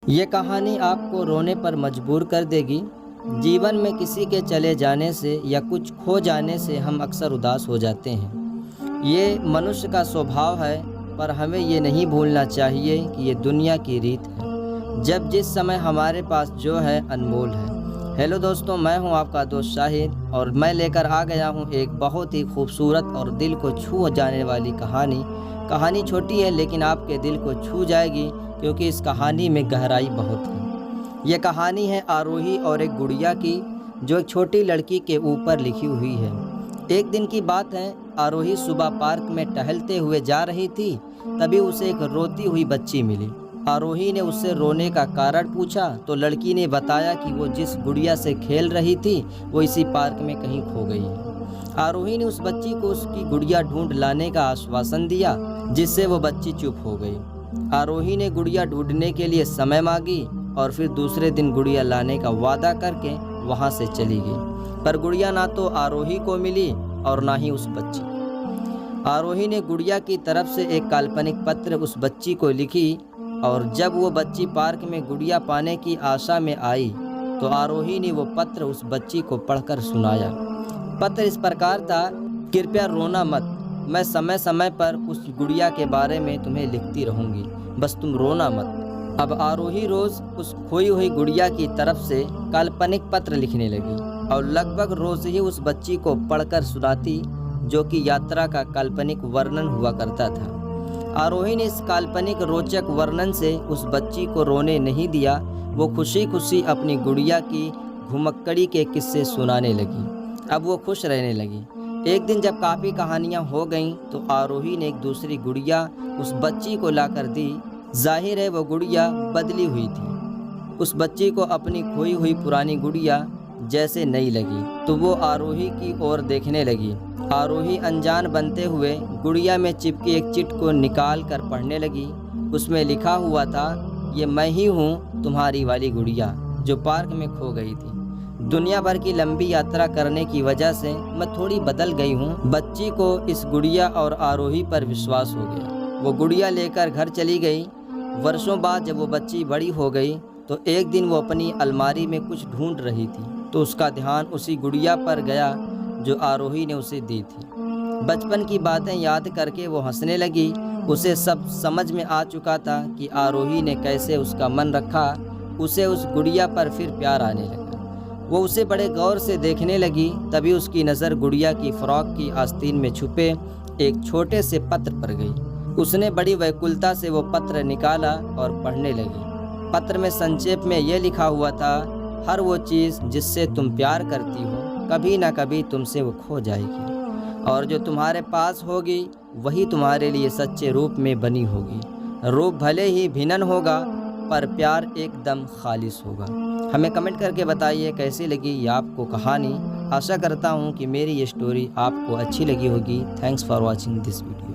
ये कहानी आपको रोने पर मजबूर कर देगी। जीवन में किसी के चले जाने से या कुछ खो जाने से हम अक्सर उदास हो जाते हैं। ये मनुष्य का स्वभाव है, पर हमें ये नहीं भूलना चाहिए कि ये दुनिया की रीत है, जब जिस समय हमारे पास जो है अनमोल है। हेलो दोस्तों, मैं हूं आपका दोस्त शाहिद और मैं लेकर आ गया हूं एक बहुत ही खूबसूरत और दिल को छू जाने वाली कहानी छोटी है लेकिन आपके दिल को छू जाएगी, क्योंकि इस कहानी में गहराई बहुत है। ये कहानी है आरोही और एक गुड़िया की, जो एक छोटी लड़की के ऊपर लिखी हुई है। एक दिन की बात है, आरोही सुबह पार्क में टहलते हुए जा रही थी, तभी उसे एक रोती हुई बच्ची मिली। आरोही ने उससे रोने का कारण पूछा तो लड़की ने बताया कि वो जिस गुड़िया से खेल रही थी वो इसी पार्क में कहीं खो गई है। आरोही ने उस बच्ची को उसकी गुड़िया ढूंढ लाने का आश्वासन दिया, जिससे वो बच्ची चुप हो गई। आरोही ने गुड़िया ढूंढने के लिए समय मांगी और फिर दूसरे दिन गुड़िया लाने का वादा करके वहां से चली गई। पर गुड़िया ना तो आरोही को मिली और ना ही उस बच्ची। आरोही ने गुड़िया की तरफ से एक काल्पनिक पत्र उस बच्ची को लिखी, और जब वो बच्ची पार्क में गुड़िया पाने की आशा में आई तो आरोही ने वो पत्र उस बच्ची को पढ़कर सुनाया। पत्र इस प्रकार था, कृपया रोना मत, मैं समय समय पर उस गुड़िया के बारे में तुम्हें लिखती रहूंगी, बस तुम रोना मत। अब आरोही रोज उस खोई हुई गुड़िया की तरफ से काल्पनिक पत्र लिखने लगी और लगभग रोज ही उस बच्ची को पढ़कर सुनाती, जो कि यात्रा का काल्पनिक वर्णन हुआ करता था। आरोही ने इस काल्पनिक रोचक वर्णन से उस बच्ची को रोने नहीं दिया। वो खुशी खुशी अपनी गुड़िया की घुमक्कड़ी के किस्से सुनाने लगी। अब वो खुश रहने लगी। एक दिन जब काफ़ी कहानियाँ हो गईं तो आरोही ने एक दूसरी गुड़िया उस बच्ची को लाकर दी। जाहिर है वो गुड़िया बदली हुई थी। उस बच्ची को अपनी खोई हुई पुरानी गुड़िया जैसे नई लगी तो वो आरोही की ओर देखने लगी। आरोही अनजान बनते हुए गुड़िया में चिपकी एक चिट को निकाल कर पढ़ने लगी। उसमें लिखा हुआ था, ये मैं ही हूँ, तुम्हारी वाली गुड़िया जो पार्क में खो गई थी। दुनिया भर की लंबी यात्रा करने की वजह से मैं थोड़ी बदल गई हूँ। बच्ची को इस गुड़िया और आरोही पर विश्वास हो गया। वो गुड़िया लेकर घर चली गई। वर्षों बाद जब वो बच्ची बड़ी हो गई तो एक दिन वो अपनी अलमारी में कुछ ढूंढ रही थी, तो उसका ध्यान उसी गुड़िया पर गया जो आरोही ने उसे दी थी। बचपन की बातें याद करके वो हंसने लगी। उसे सब समझ में आ चुका था कि आरोही ने कैसे उसका मन रखा। उसे उस गुड़िया पर फिर प्यार आने लगा। वो उसे बड़े गौर से देखने लगी। तभी उसकी नज़र गुड़िया की फ्रॉक की आस्तीन में छुपे एक छोटे से पत्र पर गई। उसने बड़ी व्याकुलता से वो पत्र निकाला और पढ़ने लगी। पत्र में संक्षेप में यह लिखा हुआ था, हर वो चीज़ जिससे तुम प्यार करती हो कभी ना कभी तुमसे वो खो जाएगी, और जो तुम्हारे पास होगी वही तुम्हारे लिए सच्चे रूप में बनी होगी। रूप भले ही भिन्न होगा पर प्यार एकदम खालिस होगा। हमें कमेंट करके बताइए कैसी लगी ये आपको कहानी। आशा करता हूँ कि मेरी ये स्टोरी आपको अच्छी लगी होगी। Thanks for watching this video.